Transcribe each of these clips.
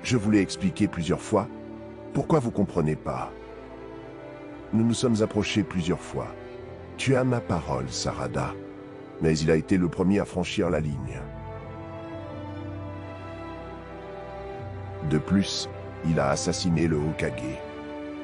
Je vous l'ai expliqué plusieurs fois. Pourquoi vous comprenez pas? Nous nous sommes approchés plusieurs fois. Tu as ma parole, Sarada. Mais il a été le premier à franchir la ligne. De plus, il a assassiné le Hokage.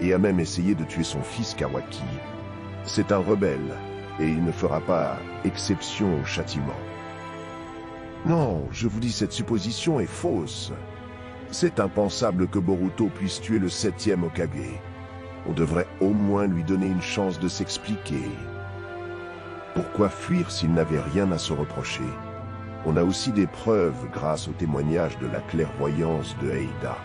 Et a même essayé de tuer son fils Kawaki. C'est un rebelle, et il ne fera pas exception au châtiment. Non, je vous dis, cette supposition est fausse. C'est impensable que Boruto puisse tuer le 7e Hokage. On devrait au moins lui donner une chance de s'expliquer. Pourquoi fuir s'il n'avait rien à se reprocher? On a aussi des preuves grâce au témoignage de la clairvoyance de Eida.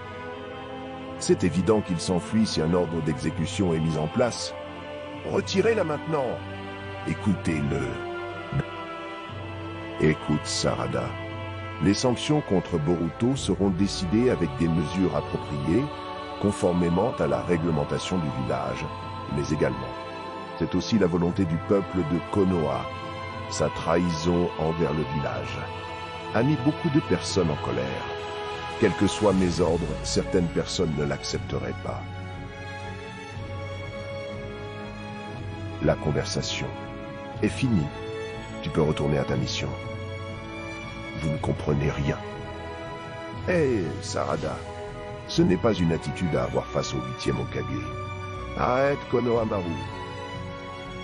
C'est évident qu'il s'enfuit si un ordre d'exécution est mis en place. Retirez-la maintenant. Écoutez-le. Écoute, Sarada. Les sanctions contre Boruto seront décidées avec des mesures appropriées, conformément à la réglementation du village, mais également. C'est aussi la volonté du peuple de Konoha. Sa trahison envers le village a mis beaucoup de personnes en colère. Quels que soient mes ordres, certaines personnes ne l'accepteraient pas. La conversation est finie. Tu peux retourner à ta mission. Vous ne comprenez rien. Hé, Sarada, ce n'est pas une attitude à avoir face au 8e Hokage. Arrête, Konohamaru.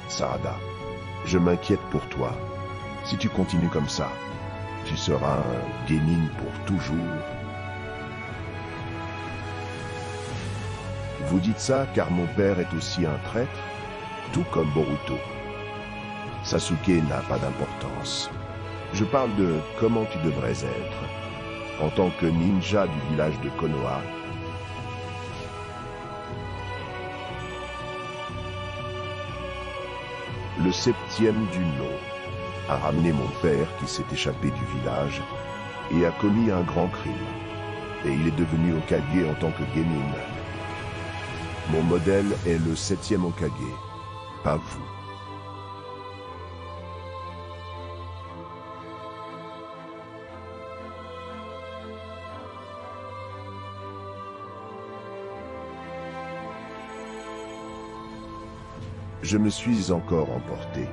Sarada, je m'inquiète pour toi. Si tu continues comme ça, tu seras un genin pour toujours. Vous dites ça car mon père est aussi un traître, tout comme Boruto. Sasuke n'a pas d'importance. Je parle de comment tu devrais être. En tant que ninja du village de Konoha, le 7e du nom a ramené mon père qui s'est échappé du village et a commis un grand crime. Et il est devenu Hokage en tant que genin. Mon modèle est le 7e Hokage, pas vous. Je me suis encore emporté.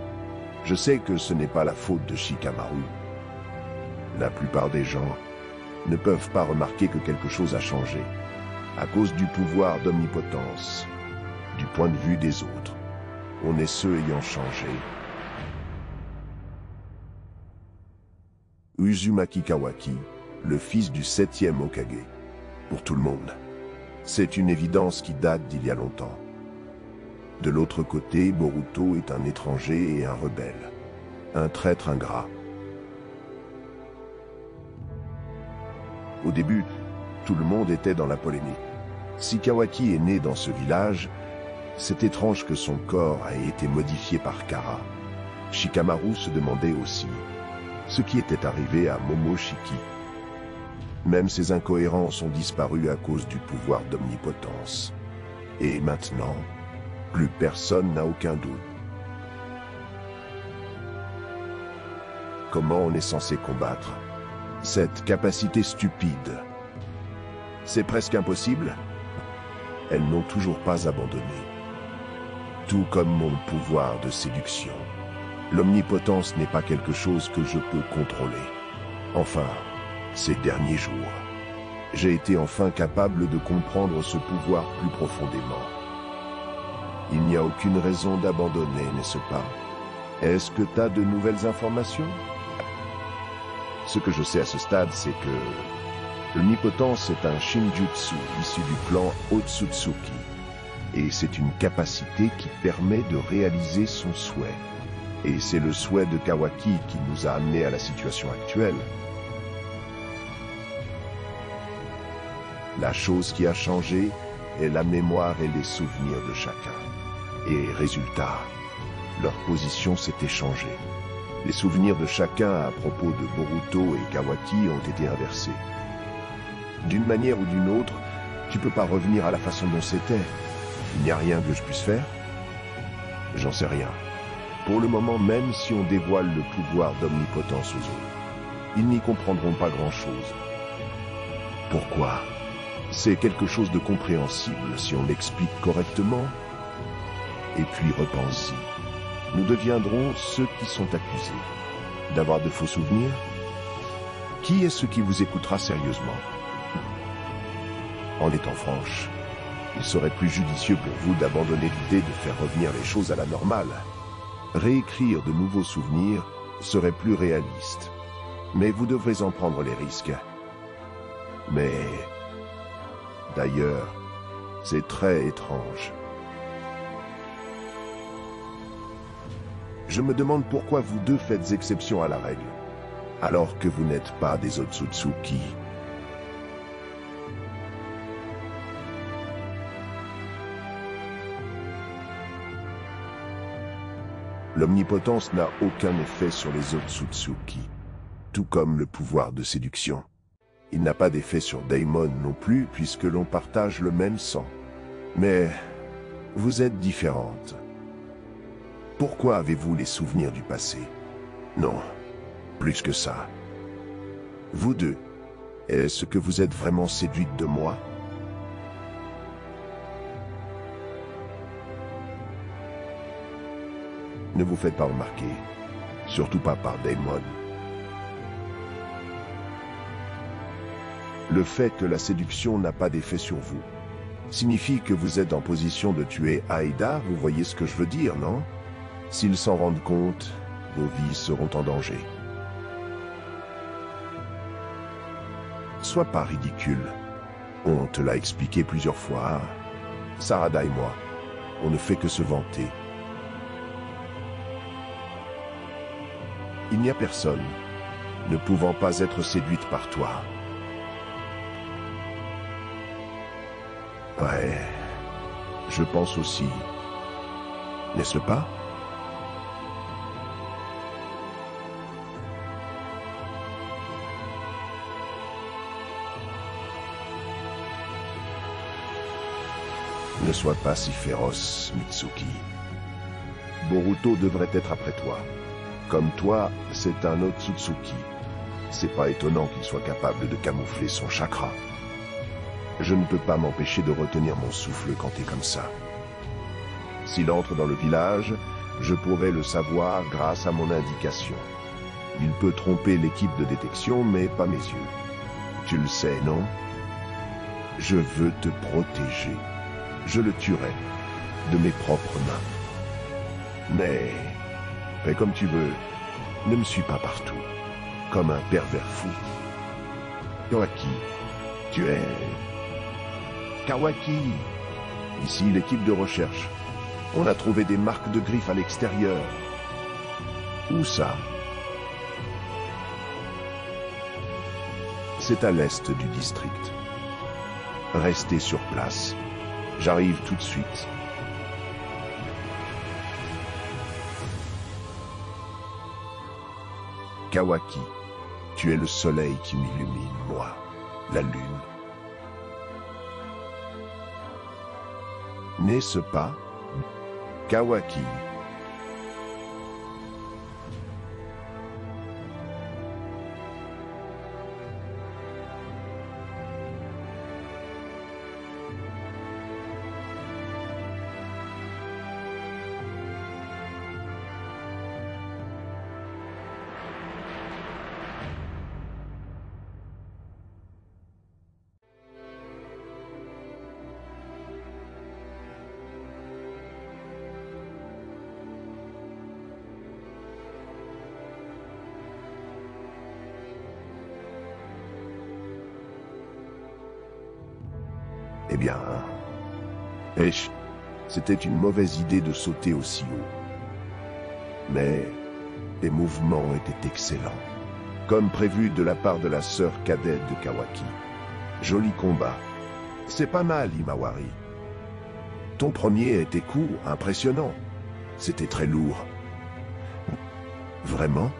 Je sais que ce n'est pas la faute de Shikamaru. La plupart des gens ne peuvent pas remarquer que quelque chose a changé, à cause du pouvoir d'omnipotence, du point de vue des autres. On est ceux ayant changé. Uzumaki Kawaki, le fils du 7e Hokage. Pour tout le monde. C'est une évidence qui date d'il y a longtemps. De l'autre côté, Boruto est un étranger et un rebelle. Un traître ingrat. Au début, tout le monde était dans la polémique. Si Kawaki est né dans ce village, c'est étrange que son corps ait été modifié par Kara. Shikamaru se demandait aussi ce qui était arrivé à Momoshiki. Même ces incohérences ont disparu à cause du pouvoir d'omnipotence. Et maintenant, plus personne n'a aucun doute. Comment on est censé combattre cette capacité stupide? C'est presque impossible. Elles n'ont toujours pas abandonné. Tout comme mon pouvoir de séduction. L'omnipotence n'est pas quelque chose que je peux contrôler. Enfin, ces derniers jours, j'ai été enfin capable de comprendre ce pouvoir plus profondément. Il n'y a aucune raison d'abandonner, n'est-ce pas? Est-ce que tu as de nouvelles informations? Ce que je sais à ce stade, c'est que l'omnipotence est un shinjutsu issu du clan Otsutsuki. Et c'est une capacité qui permet de réaliser son souhait. Et c'est le souhait de Kawaki qui nous a amenés à la situation actuelle. La chose qui a changé est la mémoire et les souvenirs de chacun. Et résultat, leur position s'est échangée. Les souvenirs de chacun à propos de Boruto et Kawaki ont été inversés. D'une manière ou d'une autre, tu peux pas revenir à la façon dont c'était. Il n'y a rien que je puisse faire? J'en sais rien. Pour le moment, même si on dévoile le pouvoir d'omnipotence aux autres, ils n'y comprendront pas grand-chose. Pourquoi? C'est quelque chose de compréhensible si on l'explique correctement. Et puis repense-y. Nous deviendrons ceux qui sont accusés. D'avoir de faux souvenirs? Qui est-ce qui vous écoutera sérieusement? En étant franche, il serait plus judicieux pour vous d'abandonner l'idée de faire revenir les choses à la normale. Réécrire de nouveaux souvenirs serait plus réaliste. Mais vous devrez en prendre les risques. Mais... d'ailleurs, c'est très étrange. Je me demande pourquoi vous deux faites exception à la règle, alors que vous n'êtes pas des Otsutsuki. L'omnipotence n'a aucun effet sur les Otsutsuki, tout comme le pouvoir de séduction. Il n'a pas d'effet sur Daimon non plus, puisque l'on partage le même sang. Mais vous êtes différentes. Pourquoi avez-vous les souvenirs du passé? Non, plus que ça. Vous deux, est-ce que vous êtes vraiment séduites de moi? Ne vous faites pas remarquer, surtout pas par Daimon. Le fait que la séduction n'a pas d'effet sur vous signifie que vous êtes en position de tuer Aida, vous voyez ce que je veux dire, non? S'ils s'en rendent compte, vos vies seront en danger. Sois pas ridicule. On te l'a expliqué plusieurs fois. Sarada et moi, on ne fait que se vanter. Il n'y a personne ne pouvant pas être séduite par toi. Ouais, je pense aussi. N'est-ce pas? Ne sois pas si féroce, Mitsuki. Boruto devrait être après toi. Comme toi, c'est un Otsutsuki. C'est pas étonnant qu'il soit capable de camoufler son chakra. Je ne peux pas m'empêcher de retenir mon souffle quand t'es comme ça. S'il entre dans le village, je pourrais le savoir grâce à mon indication. Il peut tromper l'équipe de détection, mais pas mes yeux. Tu le sais, non? Je veux te protéger. Je le tuerai, de mes propres mains. Mais, fais comme tu veux, ne me suis pas partout, comme un pervers fou. Kawaki, tu es... Kawaki. Ici, l'équipe de recherche. On a trouvé des marques de griffes à l'extérieur. Où ça? C'est à l'est du district. Restez sur place. J'arrive tout de suite. Kawaki, tu es le soleil qui m'illumine, moi, la lune. N'est-ce pas, Kawaki? Eh bien, c'était une mauvaise idée de sauter aussi haut. Mais les mouvements étaient excellents, comme prévu de la part de la sœur cadette de Kawaki. Joli combat. C'est pas mal, Himawari. Ton premier était court, impressionnant. C'était très lourd. Vraiment?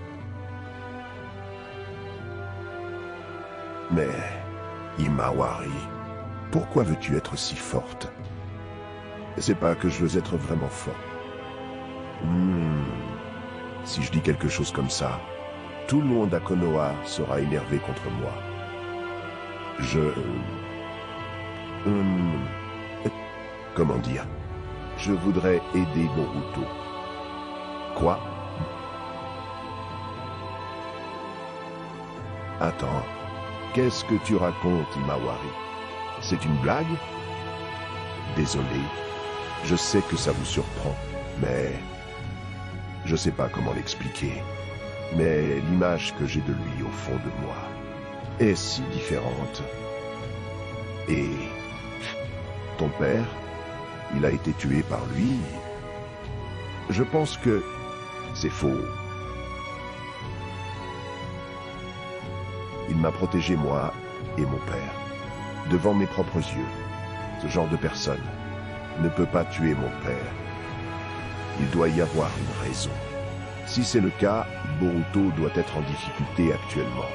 Mais, Himawari... pourquoi veux-tu être si forte? C'est pas que je veux être vraiment fort. Si je dis quelque chose comme ça, tout le monde à Konoha sera énervé contre moi. Hum, comment dire? Je voudrais aider Boruto. Quoi? Attends, qu'est-ce que tu racontes, Imawari? C'est une blague? Désolé, je sais que ça vous surprend, mais je sais pas comment l'expliquer. Mais l'image que j'ai de lui au fond de moi est si différente. Et ton père, il a été tué par lui. Je pense que c'est faux. Il m'a protégé, moi et mon père, devant mes propres yeux. Ce genre de personne ne peut pas tuer mon père. Il doit y avoir une raison. Si c'est le cas, Boruto doit être en difficulté actuellement.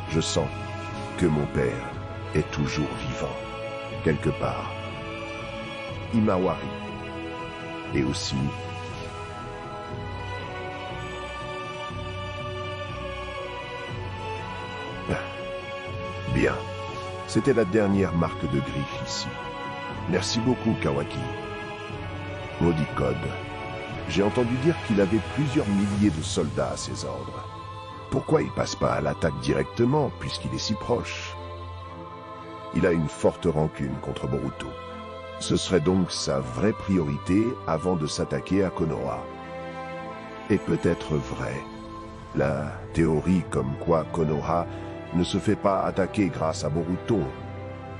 Je sens que mon père est toujours vivant, quelque part. Imawari. Et aussi... Bien. C'était la dernière marque de griffe ici. Merci beaucoup, Kawaki. Maudit Code. J'ai entendu dire qu'il avait plusieurs milliers de soldats à ses ordres. Pourquoi il passe pas à l'attaque directement, puisqu'il est si proche? Il a une forte rancune contre Boruto. Ce serait donc sa vraie priorité avant de s'attaquer à Konoha. Et peut-être vrai. La théorie comme quoi Konoha ne se fait pas attaquer grâce à Boruto.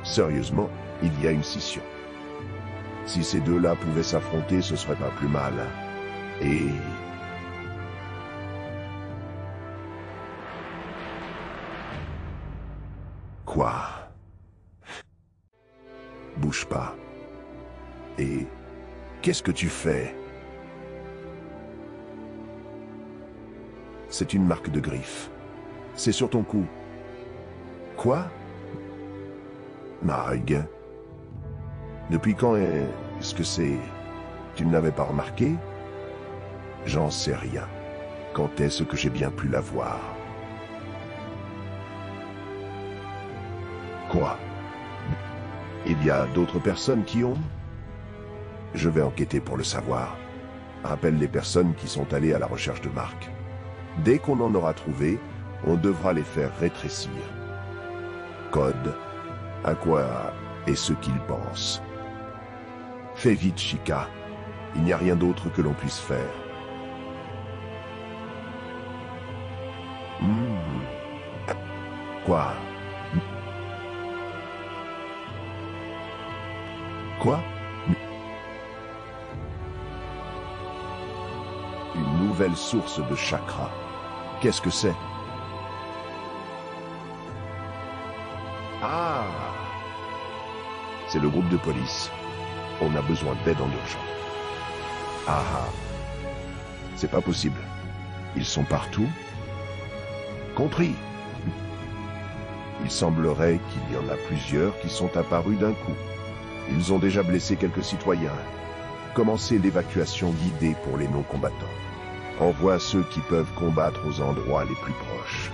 Sérieusement, il y a une scission. Si ces deux-là pouvaient s'affronter, ce serait pas plus mal. Et... Quoi? Bouge pas. Et... Qu'est-ce que tu fais? C'est une marque de griffe. C'est sur ton cou. Quoi? Marg. Depuis quand est-ce que c'est? Tu ne l'avais pas remarqué? J'en sais rien. Quand est-ce que j'ai bien pu la voir? Quoi? Il y a d'autres personnes qui ont? Je vais enquêter pour le savoir. Rappelle les personnes qui sont allées à la recherche de Marc. Dès qu'on en aura trouvé, on devra les faire rétrécir. Code, à quoi est ce qu'il pense? Fais vite, Shika. Il n'y a rien d'autre que l'on puisse faire. Quoi? Quoi? Une nouvelle source de chakra. Qu'est-ce que c'est? Ah! C'est le groupe de police. On a besoin d'aide en urgence. Ah ah. C'est pas possible. Ils sont partout? Compris. Il semblerait qu'il y en a plusieurs qui sont apparus d'un coup. Ils ont déjà blessé quelques citoyens. Commencez l'évacuation guidée pour les non-combattants. Envoie ceux qui peuvent combattre aux endroits les plus proches.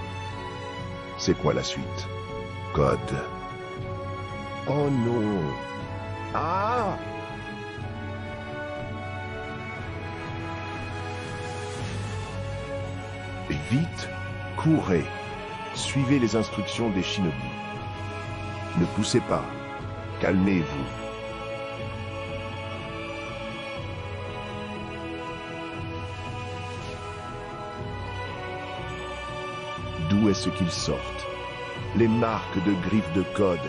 C'est quoi la suite? Code. Oh non. Ah! Et vite, courez. Suivez les instructions des shinobi. Ne poussez pas. Calmez-vous. D'où est-ce qu'ils sortent? Les marques de griffes de Code.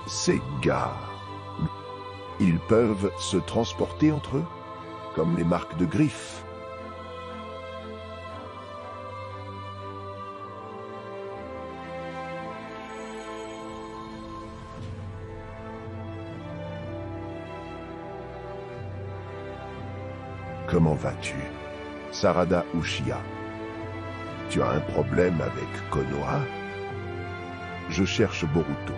Ces gars, ils peuvent se transporter entre eux, comme les marques de griffes. Comment vas-tu, Sarada Uchiha? Tu as un problème avec Konoha? Je cherche Boruto.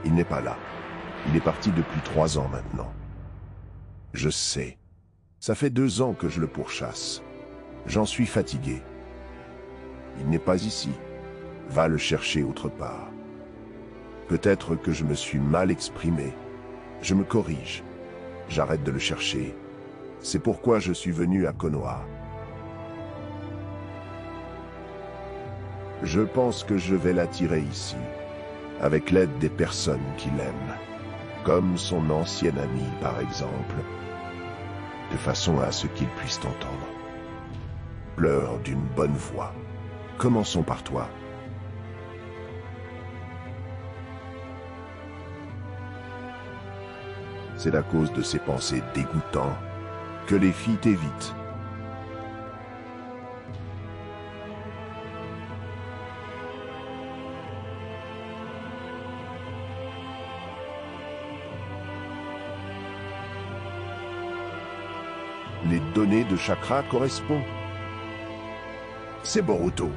Il n'est pas là. Il est parti depuis 3 ans maintenant. Je sais. Ça fait 2 ans que je le pourchasse. J'en suis fatigué. Il n'est pas ici. Va le chercher autre part. Peut-être que je me suis mal exprimé. Je me corrige. J'arrête de le chercher. C'est pourquoi je suis venu à Konoha. Je pense que je vais l'attirer ici, avec l'aide des personnes qui l'aiment, comme son ancien ami par exemple, de façon à ce qu'il puisse t'entendre. Pleure d'une bonne voix. Commençons par toi. C'est à cause de ces pensées dégoûtantes que les filles t'évitent. Les données de chakra correspondent. C'est Boruto.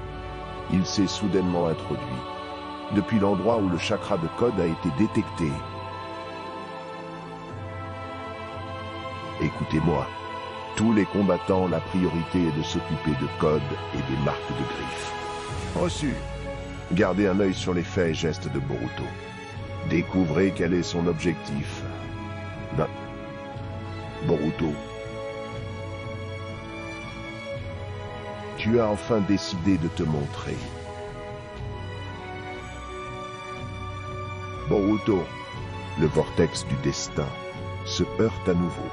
Il s'est soudainement introduit, depuis l'endroit où le chakra de code a été détecté. Écoutez-moi, tous les combattants, la priorité est de s'occuper de code et des marques de griffes. Reçu. Gardez un œil sur les faits et gestes de Boruto. Découvrez quel est son objectif. Non. Boruto. Tu as enfin décidé de te montrer. Boruto, le vortex du destin se heurte à nouveau.